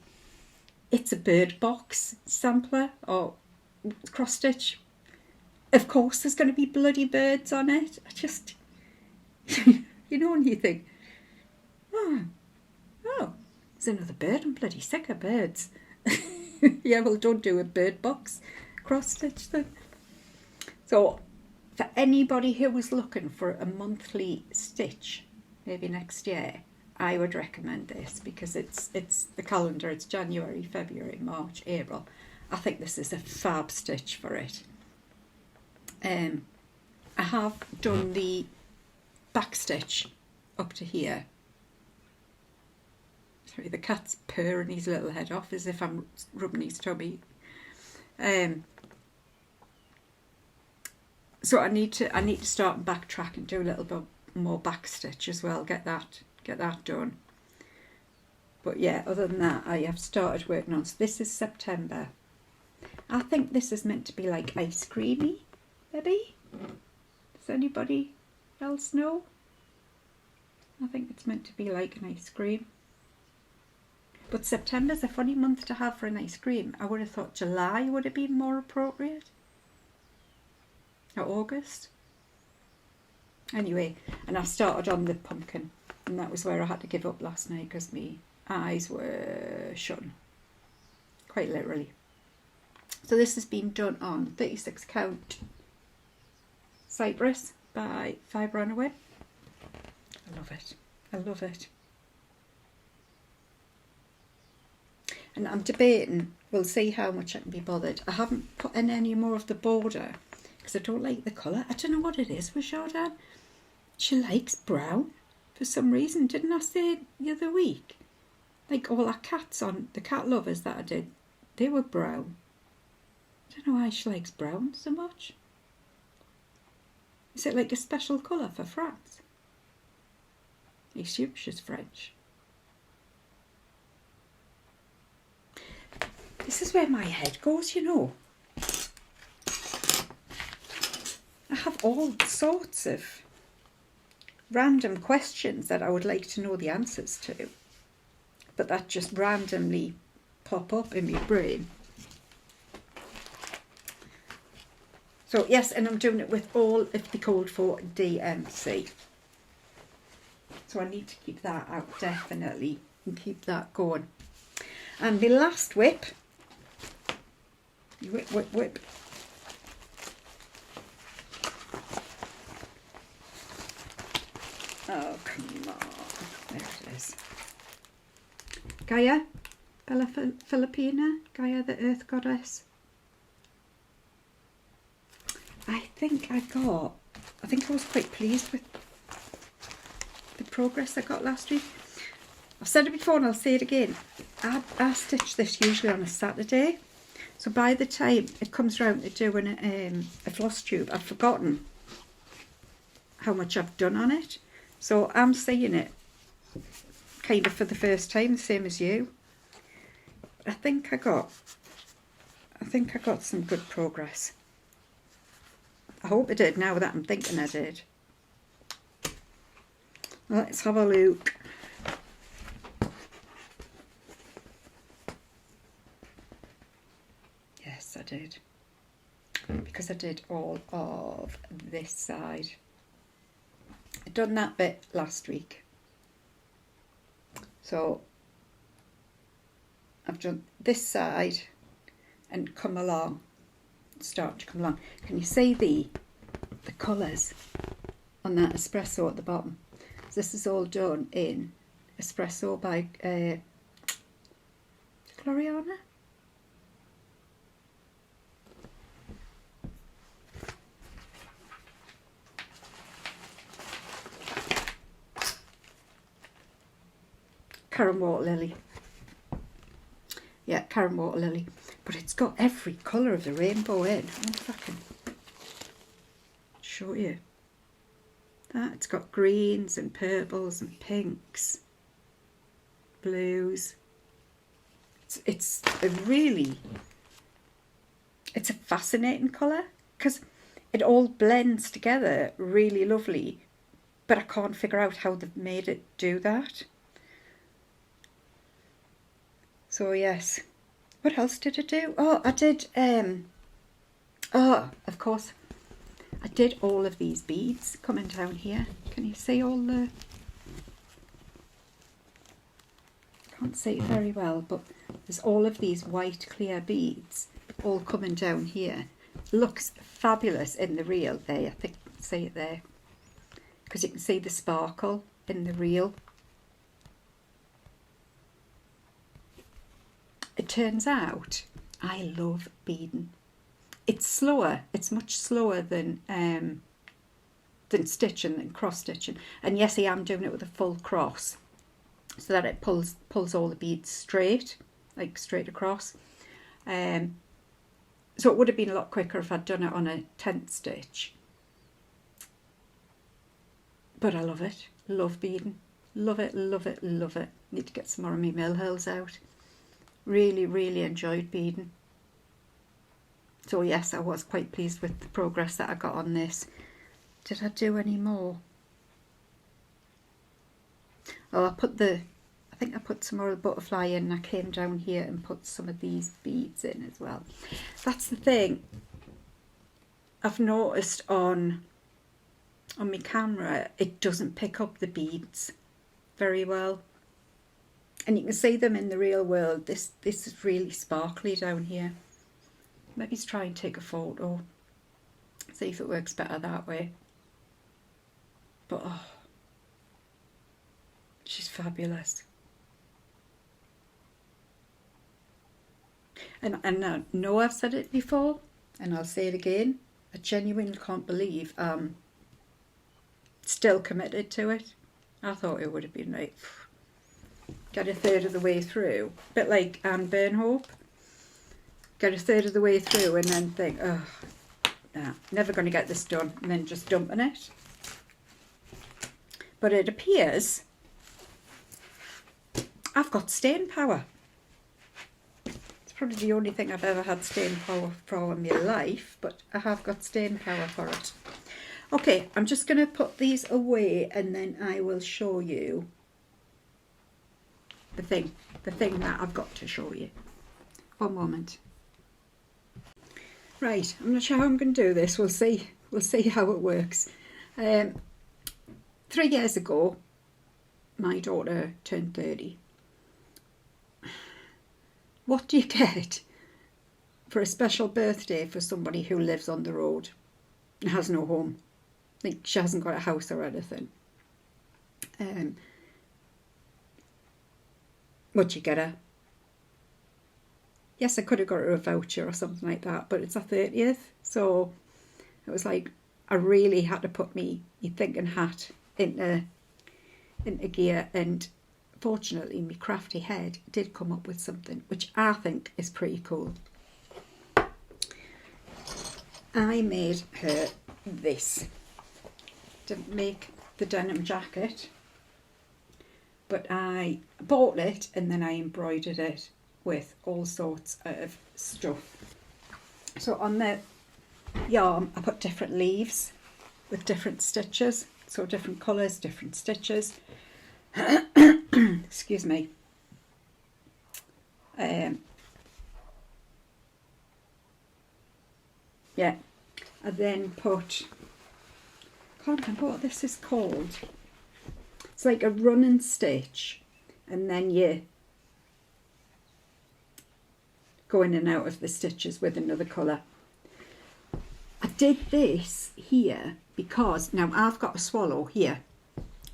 [SPEAKER 1] it's a bird box sampler or cross stitch. Of course there's going to be bloody birds on it. I just, you know, when you think, oh, there's another bird. I'm bloody sick of birds. Yeah, well, don't do a bird box cross stitch then. So for anybody who was looking for a monthly stitch, maybe next year, I would recommend this because it's the calendar. It's January, February, March, April. I think this is a fab stitch for it. I have done the back stitch up to here. Sorry, the cat's purring his little head off as if I'm rubbing his tummy. So I need to start and backtrack and do a little bit more back stitch as well. Get that done. But yeah, other than that, I have started working on. So this is September. I think this is meant to be like ice creamy, maybe. Does anybody else know? I think it's meant to be like an ice cream. But September's a funny month to have for an ice cream. I would have thought July would have been more appropriate. Or August. Anyway, and I started on the pumpkin. And that was where I had to give up last night because my eyes were shutting. Quite literally. So this has been done on 36 count Cypress by Fibre on a Web. I love it. I love it. And I'm debating, we'll see how much I can be bothered. I haven't put in any more of the border because I don't like the colour. I don't know what it is with Jordan. She likes brown for some reason. Didn't I say the other week? Like all our cats on, the cat lovers that I did, they were brown. I don't know why she likes brown so much. Is it like a special colour for France? I assume she's French. This is where my head goes, you know. I have all sorts of random questions that I would like to know the answers to, but that just randomly pop up in my brain. So yes, and I'm doing it with all of the code for DMC. So I need to keep that out definitely and keep that going. And the last whip, whip, whip, whip. Oh, come on. There it is. Gaia, Filapina, Gaia the Earth Goddess. I think I was quite pleased with the progress I got last week. I've said it before and I'll say it again. I stitch this usually on a Saturday. So by the time it comes round to doing a floss tube, I've forgotten how much I've done on it. So I'm seeing it kind of for the first time, the same as you. I think I got some good progress. I hope I did, now that I'm thinking I did. Let's have a look. Yes, I did. Because I did all of this side. I'd done that bit last week. So I've done this side and come along, start to come along. Can you see the colours on that espresso at the bottom? So this is all done in espresso by Gloriana. Karen Water Lily. Yeah, Karen Water Lily. But it's got every colour of the rainbow in. I wonder if I can show you. That it's got greens and purples and pinks, blues. It's a fascinating colour because it all blends together really lovely, but I can't figure out how they've made it do that. So yes, what else did I do? Oh, I did, of course, I did all of these beads coming down here. Can you see all the, can't see it very well, but there's all of these white clear beads all coming down here. Looks fabulous in the reel there, I think you can see it there, because you can see the sparkle in the reel. It turns out I love beading. It's slower. It's much slower than stitching, than cross stitching. And yes, I am doing it with a full cross, so that it pulls all the beads straight, like straight across. So it would have been a lot quicker if I'd done it on a 10th stitch. But I love it. Love beading. Love it. Love it. Love it. Need to get some more of my mill hills out. Really, really enjoyed beading. So yes, I was quite pleased with the progress that I got on this. Did I do any more? Oh, I think I put some more of the butterfly in, and I came down here and put some of these beads in as well. That's the thing I've noticed on my camera, it doesn't pick up the beads very well. And you can see them in the real world. This is really sparkly down here. Maybe try and take a photo. See if it works better that way. But oh, she's fabulous. And I know I've said it before, and I'll say it again. I genuinely can't believe I'm still committed to it. I thought it would have been like, get a third of the way through. A bit like Anne Burnhope. get a third of the way through and then think, oh, nah, never going to get this done, and then just dumping it. But it appears I've got staying power. It's probably the only thing I've ever had staying power for in my life, but I have got staying power for it. Okay, I'm just going to put these away and then I will show you the thing that I've got to show you. One moment. Right, I'm not sure how I'm going to do this. We'll see how it works. 3 years ago, my daughter turned 30. What do you get for a special birthday for somebody who lives on the road and has no home? Like, she hasn't got a house or anything. What'd you get her? Yes, I could have got her a voucher or something like that, but it's her 30th. So it was like, I really had to put me thinking hat into gear, and fortunately my crafty head did come up with something which I think is pretty cool. I made her this. Didn't make the denim jacket, but I bought it and then I embroidered it with all sorts of stuff. So on the yarn I put different leaves with different stitches, so different colours, different stitches. Excuse me. Yeah, I then put, can't remember what this is called. It's like a running stitch, and then you go in and out of the stitches with another colour. I did this here because now I've got a swallow here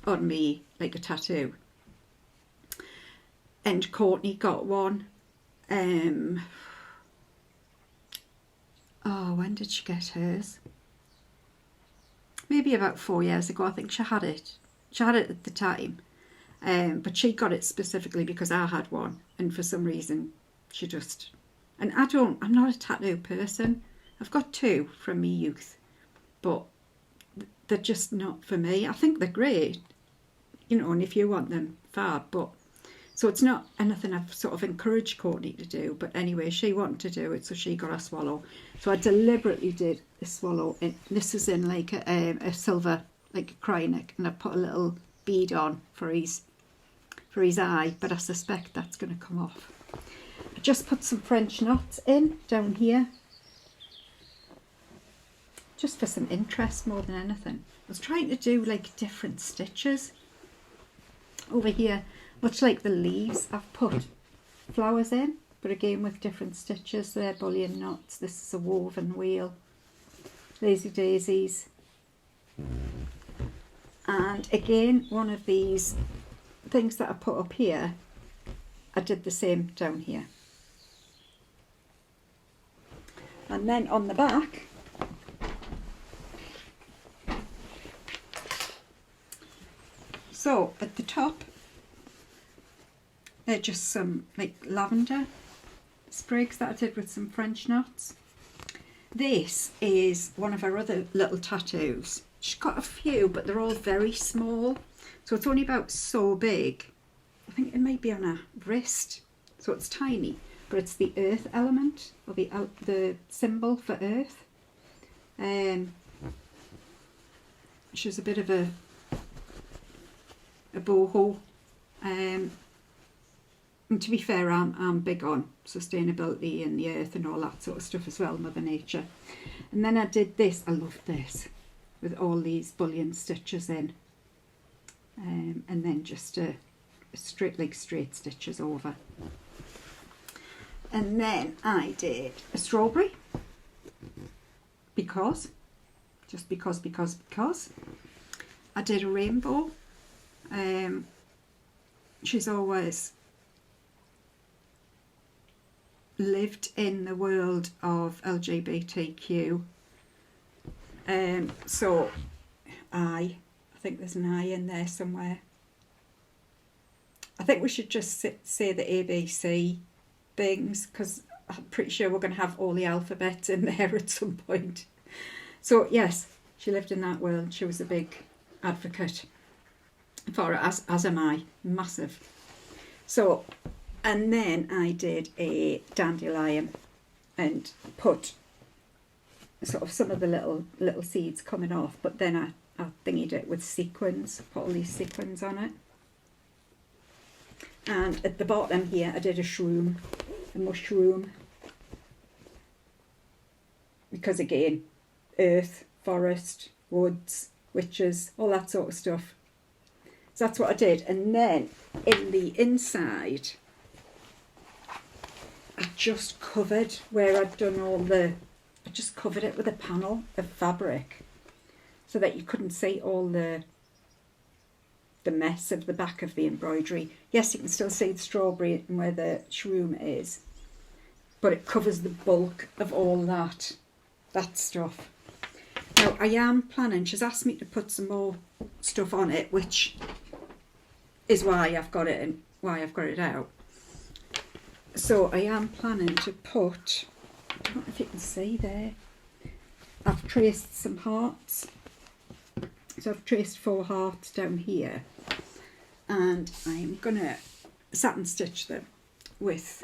[SPEAKER 1] on me, like a tattoo, and Courtney got one. Oh, when did she get hers? Maybe about 4 years ago. I think she had it. She had it at the time, but she got it specifically because I had one, and for some reason she just. And I'm not a tattoo person. I've got 2 from my youth, but they're just not for me. I think they're great, you know, and if you want them, fab, but so it's not anything I've sort of encouraged Courtney to do. But anyway, she wanted to do it, so she got a swallow. So I deliberately did a swallow. This is in like a silver, like a cry neck, and I put a little bead on for his eye, but I suspect that's going to come off. I just put some French knots in down here, just for some interest more than anything. I was trying to do like different stitches over here, much like the leaves. I've put flowers in, but again with different stitches. They're bullion knots. This is a woven wheel, lazy daisies, and again one of these things that I put up here, I did the same down here. And then on the back, so at the top, they're just some like lavender sprigs that I did with some French knots. This is one of her other little tattoos. She's got a few, but they're all very small. So it's only about so big. I think it might be on her wrist. So it's tiny, but it's the earth element, or the symbol for earth. She's a bit of a boho. And to be fair, I'm big on sustainability and the earth and all that sort of stuff as well, Mother Nature. And then I did this. I love this, with all these bullion stitches in, and then just straight stitches over. And then I did a strawberry because I did a rainbow. She's always lived in the world of LGBTQ, so I think there's an I in there somewhere. I think we should just say the ABC things, because I'm pretty sure we're going to have all the alphabets in there at some point. So yes, she lived in that world. She was a big advocate for it, as am I, massive. So, and then I did a dandelion and put sort of some of the little seeds coming off, but then I thingied it with sequins, put all these sequins on it. And at the bottom here I did a mushroom, because again, earth, forest, woods, witches, all that sort of stuff. So that's what I did. And then in the inside, I just covered where I'd done I just covered it with a panel of fabric so that you couldn't see all the mess of the back of the embroidery. Yes, you can still see the strawberry and where the shroom is, but it covers the bulk of all that stuff. Now I am planning, she's asked me to put some more stuff on it, which is why I've got it and why I've got it out. So I am planning to put, I don't know if you can see there, I've traced some hearts. So I've traced 4 hearts down here, and I'm going to satin stitch them with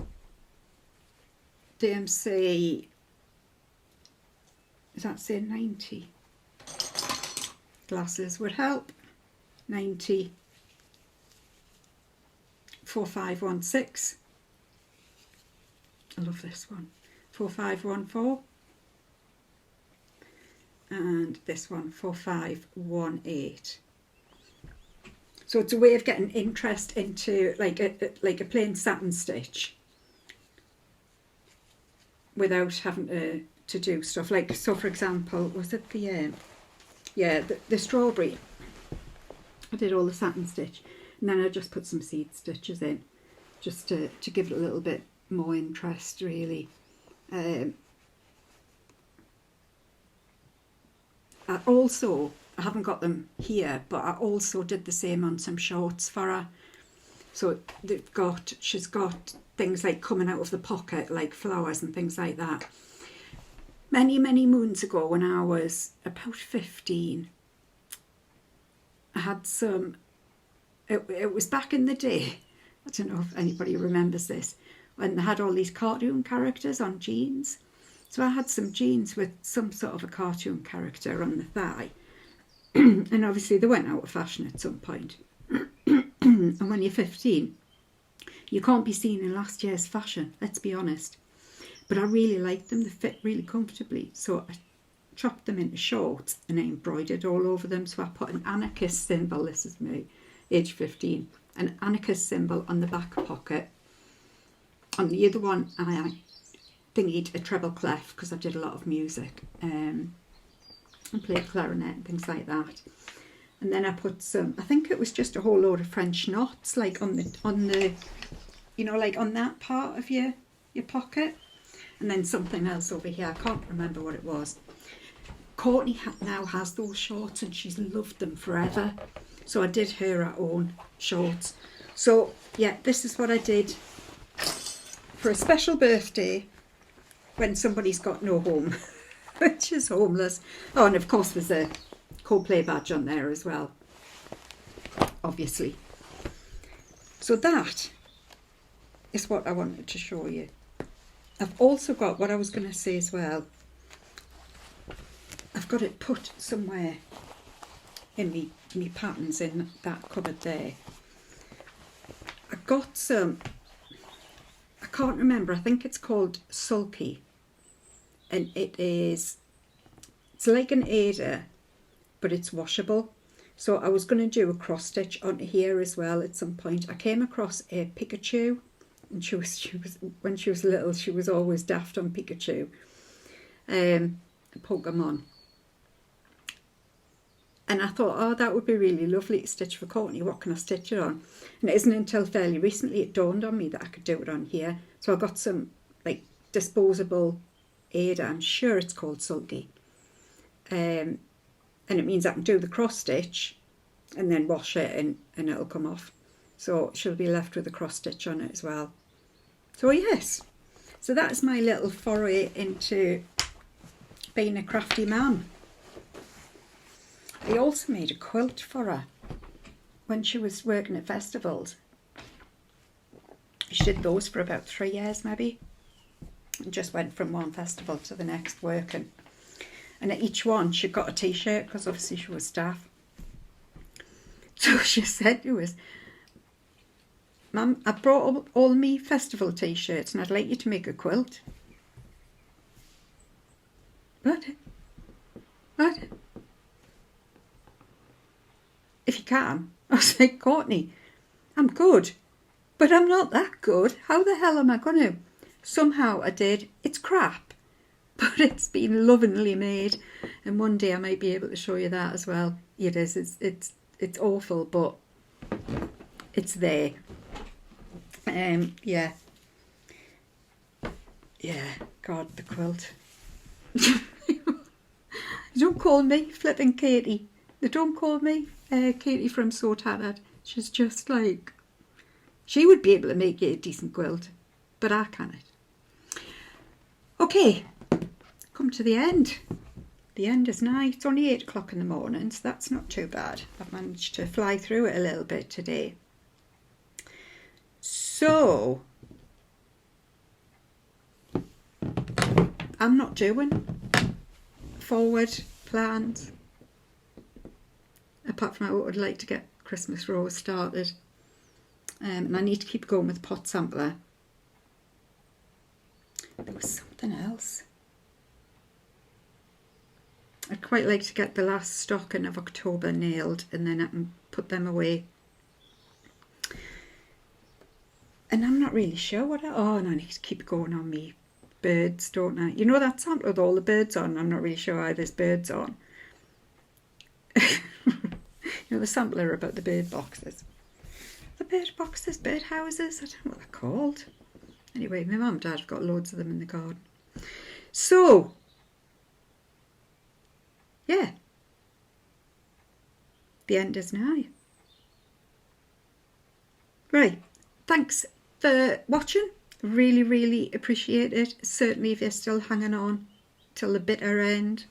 [SPEAKER 1] DMC, is that say 90? Glasses would help. 90 4516. I love this one. 4514. And this one 4518. So it's a way of getting interest into like a plain satin stitch without having to do stuff like, so for example, was it the strawberry? I did all the satin stitch, and then I just put some seed stitches in just to give it a little bit more interest, really. I haven't got them here, but I also did the same on some shorts for her. So she's got things like coming out of the pocket, like flowers and things like that. Many, many moons ago, when I was about 15, I had some, it was back in the day, I don't know if anybody remembers this, when they had all these cartoon characters on jeans. So I had some jeans with some sort of a cartoon character on the thigh. And obviously they went out of fashion at some point. And when you're 15, you can't be seen in last year's fashion, let's be honest. But I really liked them, they fit really comfortably. So I chopped them into shorts and I embroidered all over them. So I put an anarchist symbol, this is me, age 15, an anarchist symbol on the back pocket. On the other one, I thingied a treble clef because I did a lot of music and played clarinet and things like that. And then I put some, I think it was just a whole load of French knots, like on the you know, like on that part of your pocket. And then something else over here, I can't remember what it was. Courtney now has those shorts and she's loved them forever. So I did her own shorts. So yeah, this is what I did for a special birthday when somebody's got no home, which is homeless. Oh, and of course there's a Coldplay badge on there as well, obviously. So that is what I wanted to show you. I've also got, what I was going to say as well, I've got it put somewhere in me patterns in that cupboard there. I got some, I can't remember, I think it's called Sulky, and it's like an Ada, but it's washable. So I was going to do a cross stitch onto here as well at some point. I came across a Pikachu, and she was when she was little, she was always daft on Pikachu, Pokemon. And I thought, oh, that would be really lovely to stitch for Courtney. What can I stitch it on? And it isn't until fairly recently it dawned on me that I could do it on here. So I got some like disposable Ada. I'm sure it's called Sulky. And it means I can do the cross stitch and then wash it and it'll come off. So she'll be left with a cross stitch on it as well. So yes, So that's my little foray into being a crafty mum. I also made a quilt for her when she was working at festivals. She did those for about 3 years maybe, and just went from one festival to the next working. And at each one she got a t-shirt, because obviously she was staff. So she said to us, "Mum, I brought all me festival t-shirts and I'd like you to make a quilt." What? If you can. I was like, "Courtney, I'm good, but I'm not that good. How the hell am I going to?" Somehow I did. It's crap, but it's been lovingly made, and one day I might be able to show you that as well. It is. It's awful, but it's there. Yeah. God, the quilt. Don't call me flipping Katie. They don't call me Katie from So Tattered. She's just like, she would be able to make you a decent quilt, but I can't. Okay, come to the end. The end is nigh. It's only 8 o'clock in the morning, so that's not too bad. I've managed to fly through it a little bit today. So, I'm not doing forward plans, apart from I would like to get Christmas Rose started, and I need to keep going with pot sampler. There was something else. I'd quite like to get the last stocking of October nailed, and then I can put them away. And I'm not really sure what and I need to keep going on me birds, don't I? You know that sample with all the birds on? I'm not really sure why there's birds on. You know the sampler about the bird boxes. The bird boxes, bird houses, I don't know what they're called. Anyway, my mum and dad have got loads of them in the garden. So, yeah. The end is nigh. Right, thanks for watching. Really, really appreciate it. Certainly if you're still hanging on till the bitter end.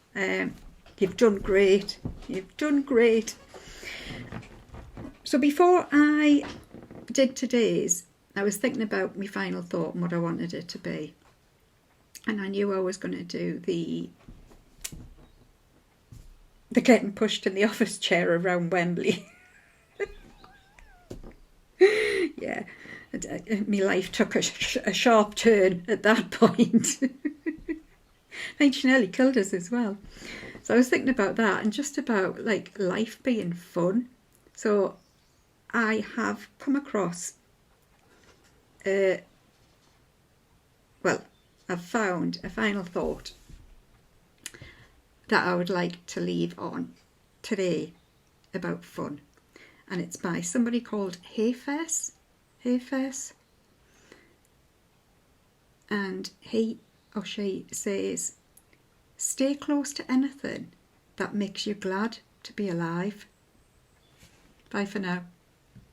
[SPEAKER 1] You've done great. You've done great. So before I did today's, I was thinking about my final thought and what I wanted it to be. And I knew I was going to do the getting pushed in the office chair around Wembley. Yeah, my life took a sharp turn at that point. I think she nearly killed us as well. So I was thinking about that and just about like life being fun. So I have come across, I've found a final thought that I would like to leave on today about fun. And it's by somebody called Hayfess. And he or she says, "Stay close to anything that makes you glad to be alive." Bye for now.